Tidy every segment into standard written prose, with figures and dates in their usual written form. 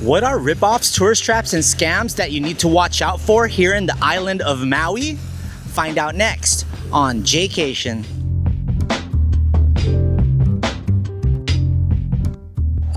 What are ripoffs, tourist traps, and scams that you need to watch out for here in the island of Maui? Find out next on Jaycation.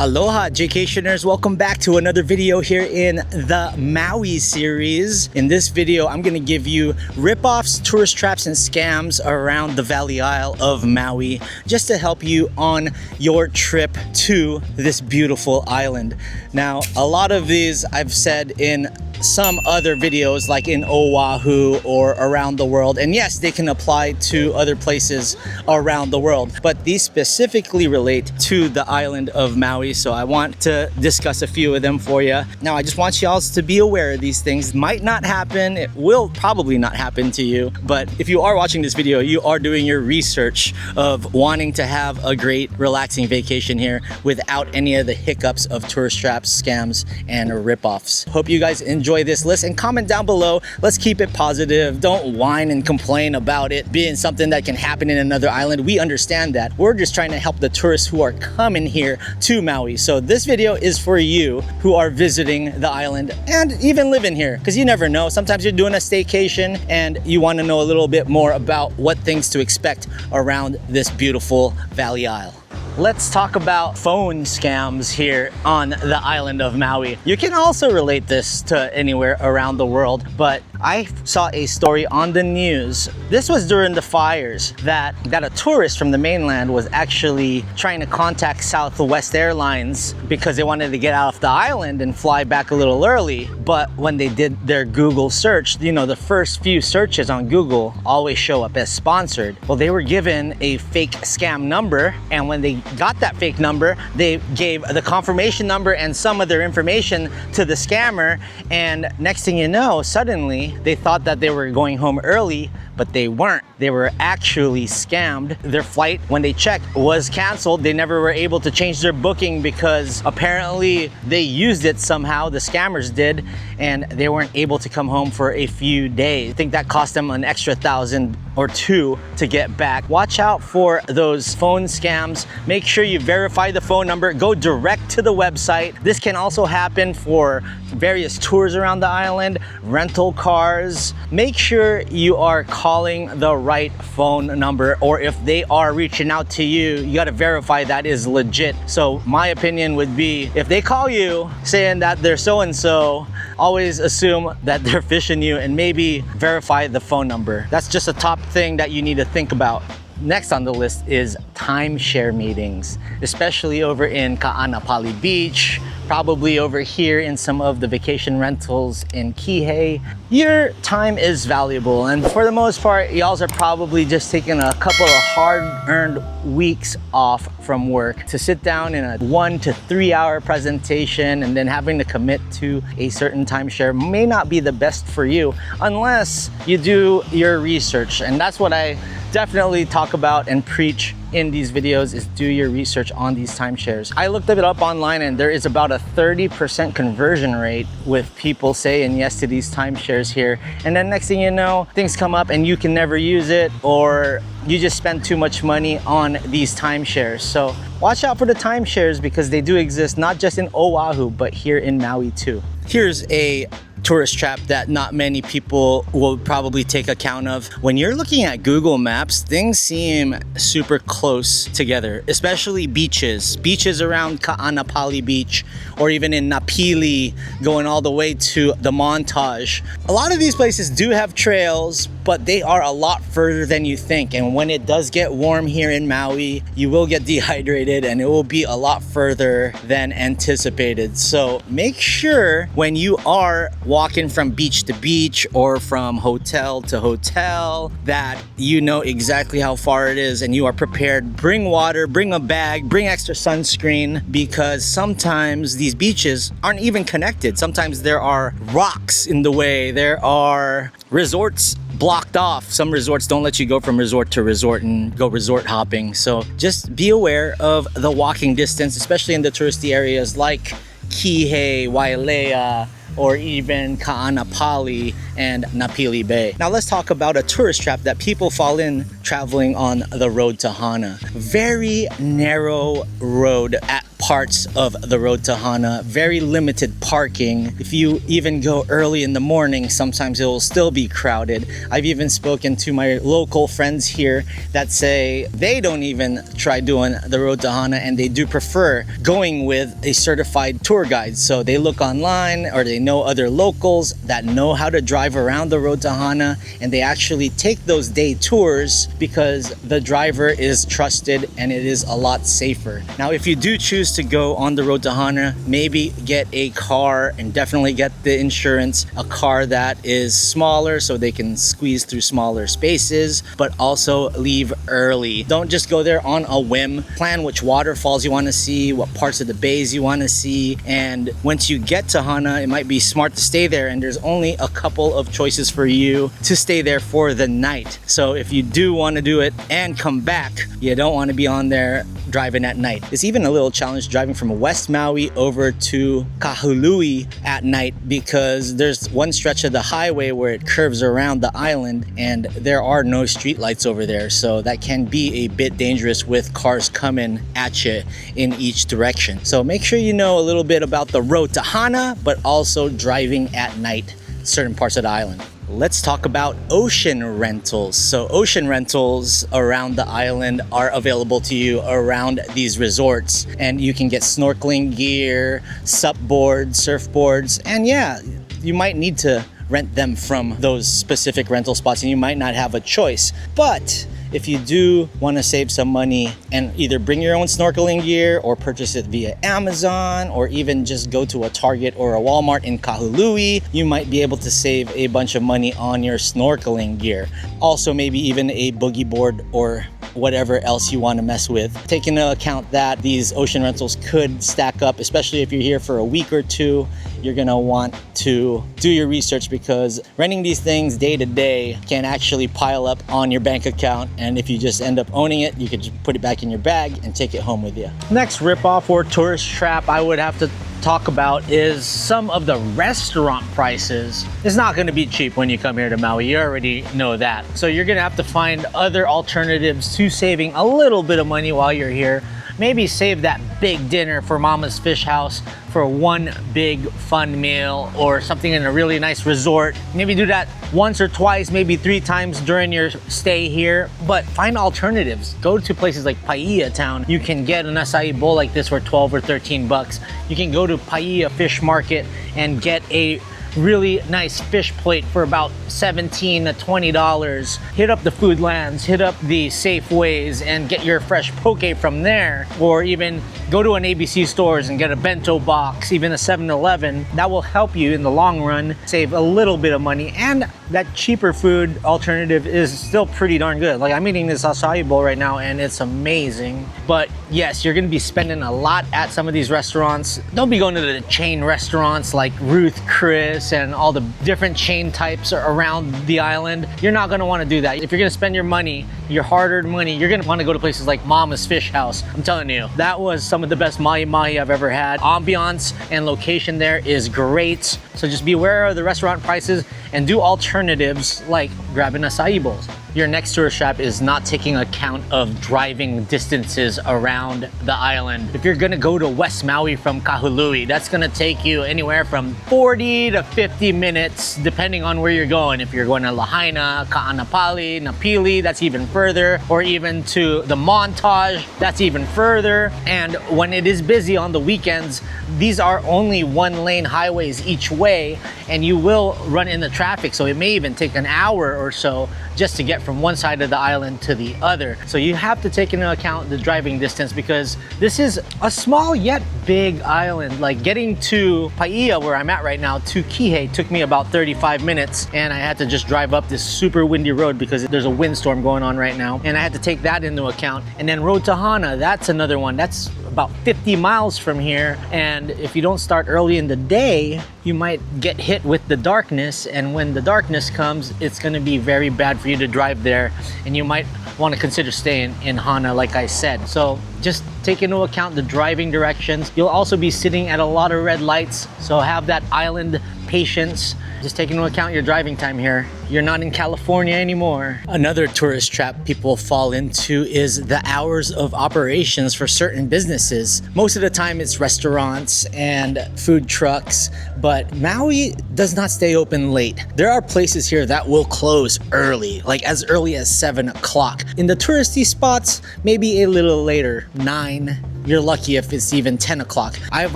Aloha Jaycationers, welcome back to another video here in the Maui series. In this video, I'm gonna give you ripoffs, tourist traps, and scams around the Valley Isle of Maui just to help you on your trip to this beautiful island. Now, a lot of these I've said in some other videos like in Oahu or around the world, and yes, they can apply to other places around the world, but these specifically relate to the island of Maui, so I want to discuss a few of them for you. Now, I just want y'all to be aware of these things. Might not happen, it will probably not happen to you, but if you are watching this video, you are doing your research of wanting to have a great relaxing vacation here without any of the hiccups of tourist traps, scams, and ripoffs. Hope you guys enjoy this list and comment down below. Let's keep it positive. Don't whine and complain about it being something that can happen in another island. We understand that. We're just trying to help the tourists who are coming here to Maui. So this video is for you who are visiting the island and even living here, because you never know. Sometimes you're doing a staycation and you want to know a little bit more about what things to expect around this beautiful Valley Isle. Let's talk about phone scams here on the island of Maui. You can also relate this to anywhere around the world, but I saw a story on the news. This was during the fires that a tourist from the mainland was actually trying to contact Southwest Airlines because they wanted to get out of the island and fly back a little early. But when they did their Google search, you know, the first few searches on Google always show up as sponsored. Well, they were given a fake scam number, and when they got that fake number, they gave the confirmation number and some of their information to the scammer, and next thing you know, suddenly they thought that they were going home early, but they weren't. They were actually scammed. Their flight, when they checked, was canceled. They never were able to change their booking because apparently they used it somehow, the scammers did, and they weren't able to come home for a few days. I think that cost them an extra $1,000 or $2,000 to get back. Watch out for those phone scams. Make sure you verify the phone number. Go direct to the website. This can also happen for various tours around the island, rental cars. Make sure you are calling the right phone number, or if they are reaching out to you, you got to verify that is legit. So my opinion would be, if they call you saying that they're so-and-so, always assume that they're phishing you and maybe verify the phone number. That's just a top thing that you need to think about. Next on the list is timeshare meetings, especially over in Ka'anapali Beach, probably over here in some of the vacation rentals in Kihei. Your time is valuable, and for the most part, y'all are probably just taking a couple of hard-earned weeks off from work to sit down in a 1 to 3 hour presentation, and then having to commit to a certain timeshare may not be the best for you unless you do your research. And that's what I definitely talk about and preach in these videos, is do your research on these timeshares. I looked it up online, and there is about a 30% conversion rate with people saying yes to these timeshares here. And then next thing you know, things come up and you can never use it, or you just spend too much money on these timeshares. So watch out for the timeshares, because they do exist not just in Oahu, but here in Maui too. Here's a tourist trap that not many people will probably take account of. When you're looking at Google Maps, things seem super close together, especially beaches. Beaches around Ka'anapali Beach, or even in Napili, going all the way to the Montage. A lot of these places do have trails, but they are a lot further than you think. And when it does get warm here in Maui, you will get dehydrated, and it will be a lot further than anticipated. So make sure when you are walking from beach to beach or from hotel to hotel that you know exactly how far it is and you are prepared. Bring water, bring a bag, bring extra sunscreen, because sometimes these beaches aren't even connected. Sometimes there are rocks in the way. There are resorts blocked off. Some resorts don't let you go from resort to resort and go resort hopping. So just be aware of the walking distance, especially in the touristy areas like Kihei, Wailea, or even Ka'anapali and Napili Bay. Now let's talk about a tourist trap that people fall in traveling on the road to Hana. Very narrow road at parts of the road to Hana. Very limited parking. If you even go early in the morning, sometimes it will still be crowded. I've even spoken to my local friends here that say they don't even try doing the road to Hana, and they do prefer going with a certified tour guide. So they look online or they know other locals that know how to drive around the road to Hana, and they actually take those day tours because the driver is trusted and it is a lot safer. Now, if you do choose to go on the road to Hana, maybe get a car and definitely get the insurance, a car that is smaller so they can squeeze through smaller spaces, but also leave early. Don't just go there on a whim. Plan which waterfalls you want to see, what parts of the bays you want to see, and once you get to Hana, it might be smart to stay there, and there's only a couple of choices for you to stay there for the night. So if you do want to do it and come back, you don't want to be on there driving at night. It's even a little challenge driving from West Maui over to Kahului at night, because there's one stretch of the highway where it curves around the island and there are no street lights over there, so that can be a bit dangerous with cars coming at you in each direction. So make sure you know a little bit about the road to Hana, but also driving at night certain parts of the island. Let's talk about ocean rentals. So ocean rentals around the island are available to you around these resorts, and you can get snorkeling gear, sup boards, surfboards, and yeah, you might need to rent them from those specific rental spots and you might not have a choice. But if you do want to save some money and either bring your own snorkeling gear or purchase it via Amazon, or even just go to a Target or a Walmart in Kahului, you might be able to save a bunch of money on your snorkeling gear. Also, maybe even a boogie board or whatever else you want to mess with. Take into account that these ocean rentals could stack up, especially if you're here for a week or two. You're gonna want to do your research, because renting these things day to day can actually pile up on your bank account, and if you just end up owning it, you could just put it back in your bag and take it home with you. Next ripoff or tourist trap I would have to talk about is some of the restaurant prices. It's not going to be cheap when you come here to Maui. You already know that. So you're going to have to find other alternatives to saving a little bit of money while you're here. Maybe save that big dinner for Mama's Fish House for one big fun meal, or something in a really nice resort. Maybe do that once or twice, maybe 3 times during your stay here. But find alternatives. Go to places like Paia Town. You can get an acai bowl like this for 12 or 13 bucks. You can go to Paia Fish Market and get a really nice fish plate for about $17 to $20. Hit up the Foodlands, hit up the Safeways, and get your fresh poke from there. Or even go to an ABC stores and get a bento box, even a 7-Eleven. That will help you in the long run save a little bit of money, and that cheaper food alternative is still pretty darn good. Like, I'm eating this acai bowl right now and it's amazing. But yes, you're gonna be spending a lot at some of these restaurants. Don't be going to the chain restaurants like Ruth Chris and all the different chain types around the island. You're not gonna wanna do that. If you're gonna spend your money, your hard-earned money, you're gonna wanna go to places like Mama's Fish House. I'm telling you, that was some of the best mahi-mahi I've ever had. Ambiance and location there is great. So just be aware of the restaurant prices and do alternatives like grabbing acai bowls. Your next tourist trap is not taking account of driving distances around the island. If you're gonna go to West Maui from Kahului, that's gonna take you anywhere from 40 to 50 minutes, depending on where you're going. If you're going to Lahaina, Ka'anapali, Napili, that's even further, or even to the Montage, that's even further. And when it is busy on the weekends, these are only 1-lane highways each way, and you will run into traffic. So it may even take an hour or so just to get from one side of the island to the other. So you have to take into account the driving distance, because this is a small yet big island. Like, getting to Paia, where I'm at right now, to Kihei took me about 35 minutes, and I had to just drive up this super windy road because there's a windstorm going on right now, and I had to take that into account. And then road to Hana, that's another one. That's about 50 miles from here, and if you don't start early in the day, you might get hit with the darkness, and when the darkness comes, it's going to be very bad for you to drive there, and you might want to consider staying in Hana, like I said. So just take into account the driving directions. You'll also be sitting at a lot of red lights, so have that island patience. Just take into account your driving time here. You're not in California anymore. Another tourist trap people fall into is the hours of operations for certain businesses. Most of the time it's restaurants and food trucks, but Maui does not stay open late. There are places here that will close early, like as early as 7 o'clock. In the touristy spots, maybe a little later, 9. You're lucky if it's even 10 o'clock. I've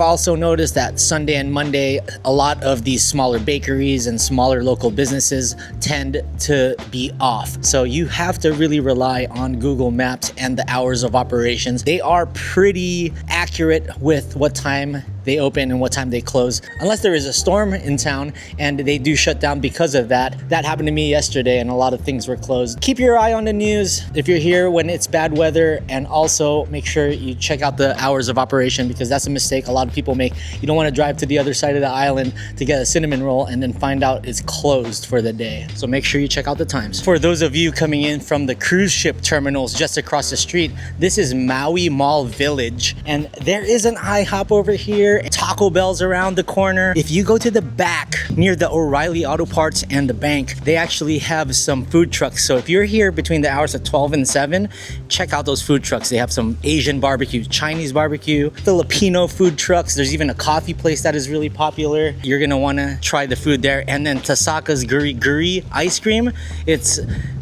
also noticed that Sunday and Monday, a lot of these smaller bakeries and smaller local businesses tend to be off. So you have to really rely on Google Maps and the hours of operations. They are pretty accurate with what time they open and what time they close, unless there is a storm in town and they do shut down because of that. That happened to me yesterday and a lot of things were closed. Keep your eye on the news if you're here when it's bad weather, and also make sure you check out the hours of operation, because that's a mistake a lot of people make. You don't want to drive to the other side of the island to get a cinnamon roll and then find out it's closed for the day. So make sure you check out the times. For those of you coming in from the cruise ship terminals just across the street, this is Maui Mall Village, and there is an IHOP over here. Taco Bell's around the corner. If you go to the back near the O'Reilly Auto Parts and the bank, they actually have some food trucks. So if you're here between the hours of 12 and 7, check out those food trucks. They have some Asian barbecue, Chinese barbecue, Filipino food trucks. There's even a coffee place that is really popular. You're gonna wanna try the food there. And then Tasaka's Guri Guri ice cream. It's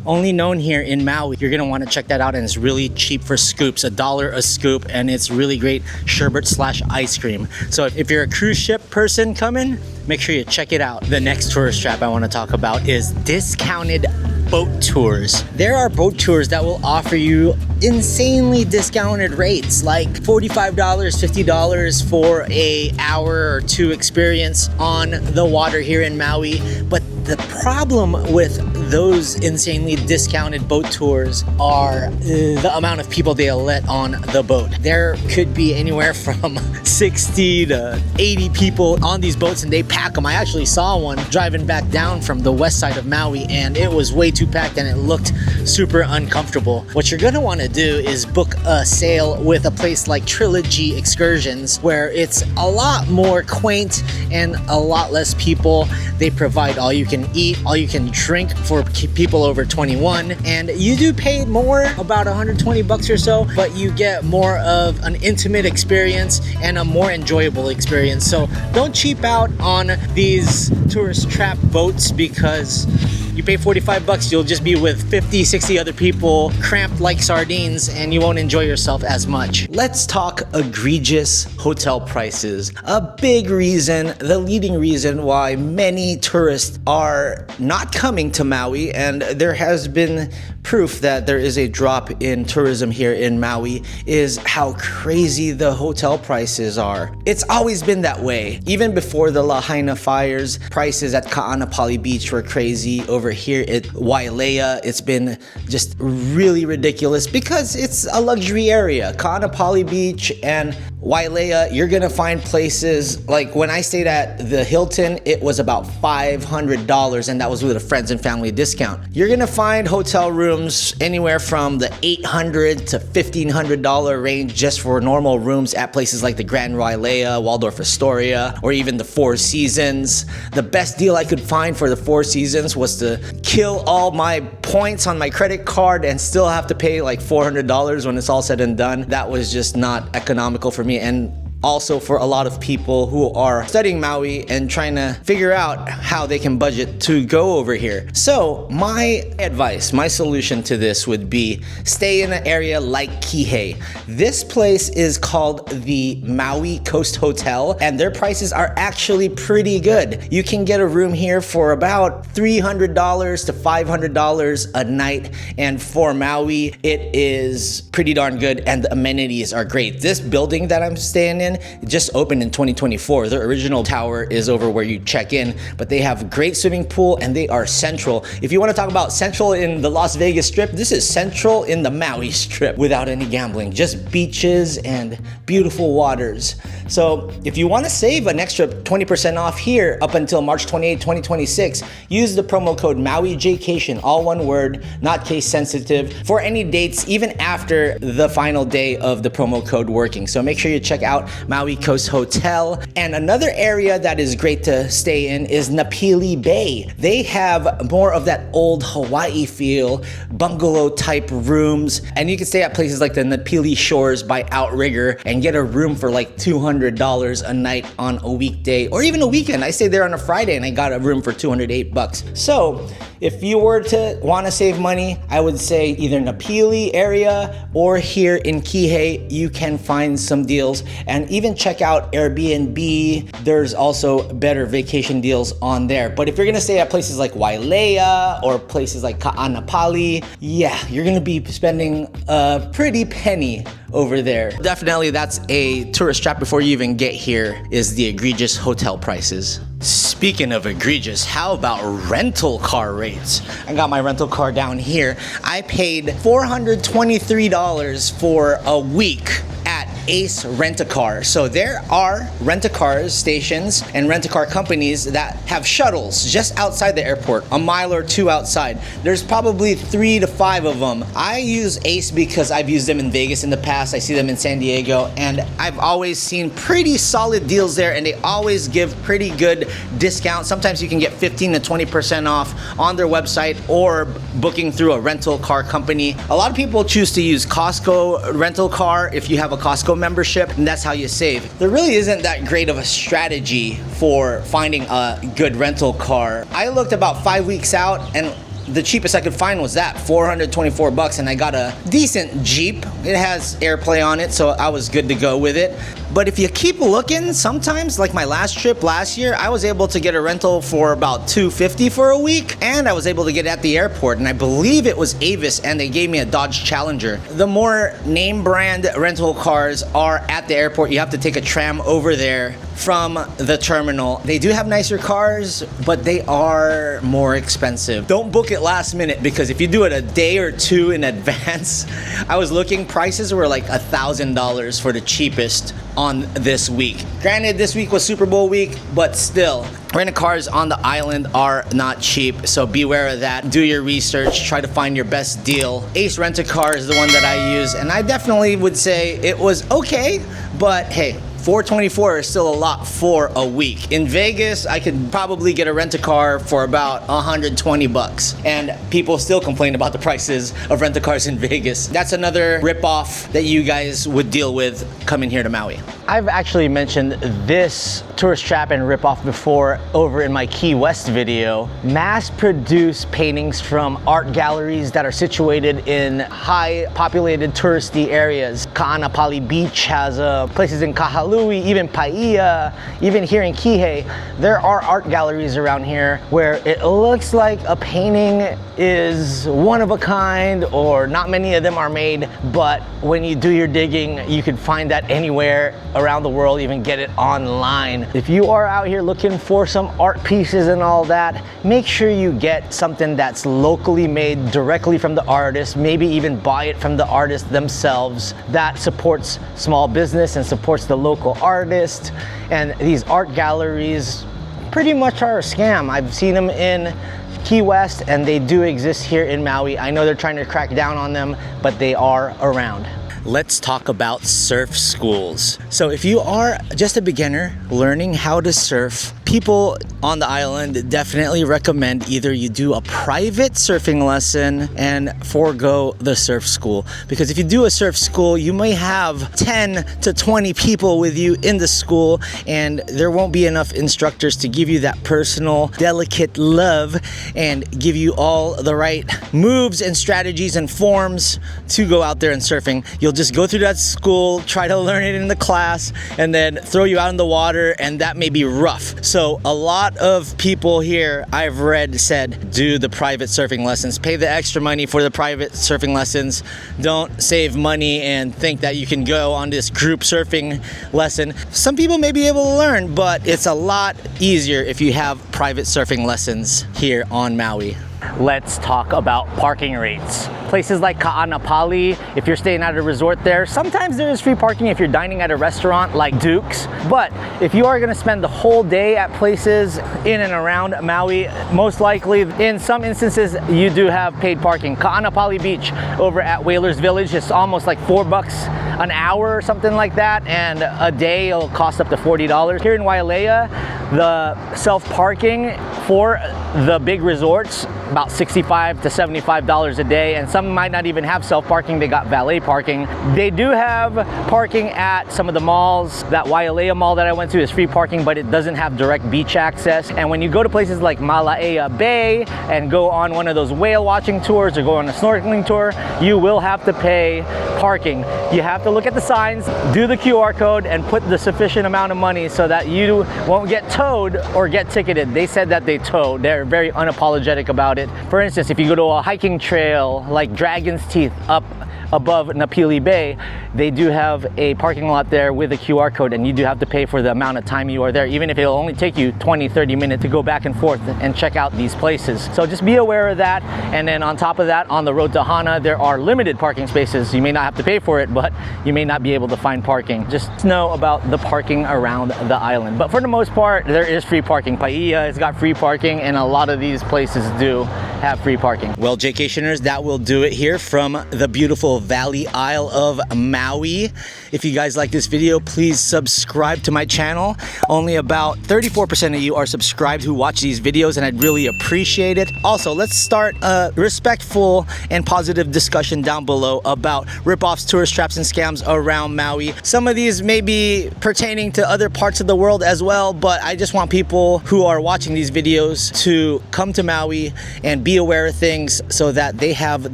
only known here in Maui. You're gonna want to check that out, and it's really cheap for scoops, $1 a scoop, and it's really great sherbet / ice cream. So if you're a cruise ship person coming, make sure you check it out. The next tourist trap I want to talk about is discounted boat tours. There are boat tours that will offer you insanely discounted rates, like $45, $50 for an hour or two experience on the water here in Maui. But the problem with those insanely discounted boat tours are the amount of people they'll let on the boat. There could be anywhere from 60 to 80 people on these boats, and they pack them. I actually saw one driving back down from the west side of Maui, and it was way too packed and it looked super uncomfortable. What you're gonna wanna do is book a sail with a place like Trilogy Excursions, where it's a lot more quaint and a lot less people. They provide all you can eat, all you can drink for people over 21, and you do pay more, about 120 bucks or so, but you get more of an intimate experience and a more enjoyable experience. So don't cheap out on these tourist trap boats, because you pay 45 bucks, you'll just be with 50, 60 other people cramped like sardines, and you won't enjoy yourself as much. Let's talk egregious hotel prices. A big reason, the leading reason why many tourists are not coming to Maui, and there has been proof that there is a drop in tourism here in Maui, is how crazy the hotel prices are. It's always been that way. Even before the Lahaina fires, prices at Ka'anapali Beach were crazy. Over here at Wailea, it's been just really ridiculous because it's a luxury area. Ka'anapali Beach and Wailea, you're gonna find places like when I stayed at the Hilton, it was about $500, and that was with a friends and family discount. You're gonna find hotel rooms anywhere from the $800 to $1,500 range just for normal rooms at places like the Grand Wailea, Waldorf Astoria, or even the Four Seasons. The best deal I could find for the Four Seasons was to kill all my points on my credit card and still have to pay like $400 when it's all said and done. That was just not economical for me, and also for a lot of people who are studying Maui and trying to figure out how they can budget to go over here. So my advice, my solution to this would be stay in an area like Kihei. This place is called the Maui Coast Hotel, and their prices are actually pretty good. You can get a room here for about $300 to $500 a night, and for Maui, it is pretty darn good, and the amenities are great. This building that I'm staying in just opened in 2024. The original tower is over where you check in, but they have a great swimming pool and they are central. If you want to talk about central in the Las Vegas Strip, this is central in the Maui Strip without any gambling, just beaches and beautiful waters. So if you want to save an extra 20% off here up until March 28, 2026, use the promo code Maui Jaycation, all one word, not case sensitive, for any dates even after the final day of the promo code working. So make sure you check out Maui Coast Hotel. And another area that is great to stay in is Napili Bay. They have more of that old Hawaii feel, bungalow type rooms, and you can stay at places like the Napili Shores by Outrigger and get a room for like $200 a night on a weekday or even a weekend. I stayed there on a Friday and I got a room for $208. So if you were to want to save money, I would say either Napili area or here in Kihei, you can find some deals, and even check out Airbnb. There's also better vacation deals on there. But if you're gonna stay at places like Wailea or places like Ka'anapali, yeah, you're gonna be spending a pretty penny over there. Definitely that's a tourist trap before you even get here, is the egregious hotel prices. Speaking of egregious, how about rental car rates? I got my rental car down here. I paid $423 for a week at Ace Rent-A-Car. So there are rent-a-car stations and rent-a-car companies that have shuttles just outside the airport, a mile or two outside. There's probably 3 to 5 of them. I use Ace because I've used them in Vegas in the past. I see them in San Diego, and I've always seen pretty solid deals there, and they always give pretty good discounts. Sometimes you can get 15 to 20% off on their website or booking through a rental car company. A lot of people choose to use Costco rental car if you have a Costco membership, and that's how you save. There really isn't that great of a strategy for finding a good rental car. I looked about 5 weeks out, and the cheapest I could find was that, $424, and I got a decent Jeep. It has AirPlay on it, so I was good to go with it. But if you keep looking, sometimes, like my last trip last year, I was able to get a rental for about $250 for a week, and I was able to get it at the airport, and I believe it was Avis, and they gave me a Dodge Challenger. The more name brand rental cars are at the airport. You have to take a tram over there from the terminal. They do have nicer cars, but they are more expensive. Don't book it last minute, because if you do it a day or two in advance, I was looking, prices were like $1,000 for the cheapest on this week. Granted, this week was Super Bowl week, but still, rental cars on the island are not cheap, so beware of that. Do your research, try to find your best deal. Ace Rent-A-Car is the one that I use, and I definitely would say it was okay, but hey, $424 is still a lot for a week. In Vegas, I could probably get a rent-a-car for about $120, and people still complain about the prices of rent-a-cars in Vegas. That's another ripoff that you guys would deal with coming here to Maui. I've actually mentioned this tourist trap and ripoff before over in my Key West video. Mass-produced paintings from art galleries that are situated in high populated touristy areas. Ka'anapali Beach has places in Kahului, even Paia, even here in Kihei. There are art galleries around here where it looks like a painting is one of a kind, or not many of them are made, but when you do your digging, you can find that anywhere around the world, even get it online. If you are out here looking for some art pieces and all that, make sure you get something that's locally made directly from the artist, maybe even buy it from the artist themselves. That supports small business and supports the local artist. And these art galleries pretty much are a scam. I've seen them in Key West, and they do exist here in Maui. I know they're trying to crack down on them, but they are around. Let's talk about surf schools. So if you are just a beginner learning how to surf, people on the island definitely recommend either you do a private surfing lesson and forego the surf school. Because if you do a surf school, you may have 10 to 20 people with you in the school, and there won't be enough instructors to give you that personal, delicate love and give you all the right moves and strategies and forms to go out there and surfing. You'll just go through that school, try to learn it in the class, and then throw you out in the water, and that may be rough. So a lot of people here I've read said do the private surfing lessons. Pay the extra money for the private surfing lessons. Don't save money and think that you can go on this group surfing lesson. Some people may be able to learn, but it's a lot easier if you have private surfing lessons here on Maui. Let's talk about parking rates. Places like Ka'anapali, if you're staying at a resort there, sometimes there is free parking if you're dining at a restaurant like Duke's. But if you are gonna spend the whole day at places in and around Maui, most likely, in some instances, you do have paid parking. Ka'anapali Beach over at Whalers Village is almost like $4 an hour or something like that, and a day it'll cost up to $40. Here in Wailea, the self-parking for the big resorts, about $65 to $75 a day, and some might not even have self-parking, they got valet parking. They do have parking at some of the malls. That Wailea mall that I went to is free parking, but it doesn't have direct beach access. And when you go to places like Malaea Bay and go on one of those whale watching tours or go on a snorkeling tour, you will have to pay parking. You have to look at the signs, do the QR code, and put the sufficient amount of money so that you won't get towed or get ticketed. They said that they tow. They're very unapologetic about it. For instance, if you go to a hiking trail like Dragon's Teeth up above Napili Bay, they do have a parking lot there with a QR code, and you do have to pay for the amount of time you are there, even if it'll only take you 20-30 minutes to go back and forth and check out these places. So just be aware of that. And then on top of that, on the road to Hana, there are limited parking spaces. You may not have to pay for it, but you may not be able to find parking. Just know about the parking around the island. But for the most part, there is free parking. Paia has got free parking, and a lot of these places do have free parking. Well, Jaycationers, that will do it here from the beautiful Valley Isle of Maui. If you guys like this video, please subscribe to my channel. Only about 34% of you are subscribed who watch these videos, and I'd really appreciate it. Also, let's start a respectful and positive discussion down below about rip-offs, tourist traps, and scams around Maui. Some of these may be pertaining to other parts of the world as well, but I just want people who are watching these videos to come to Maui and be aware of things so that they have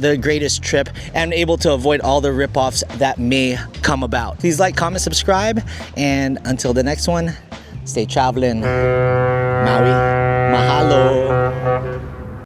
the greatest trip and able to avoid all the rip-offs that may come about. Please like, comment, subscribe, and until the next one, stay traveling. Maui, mahalo.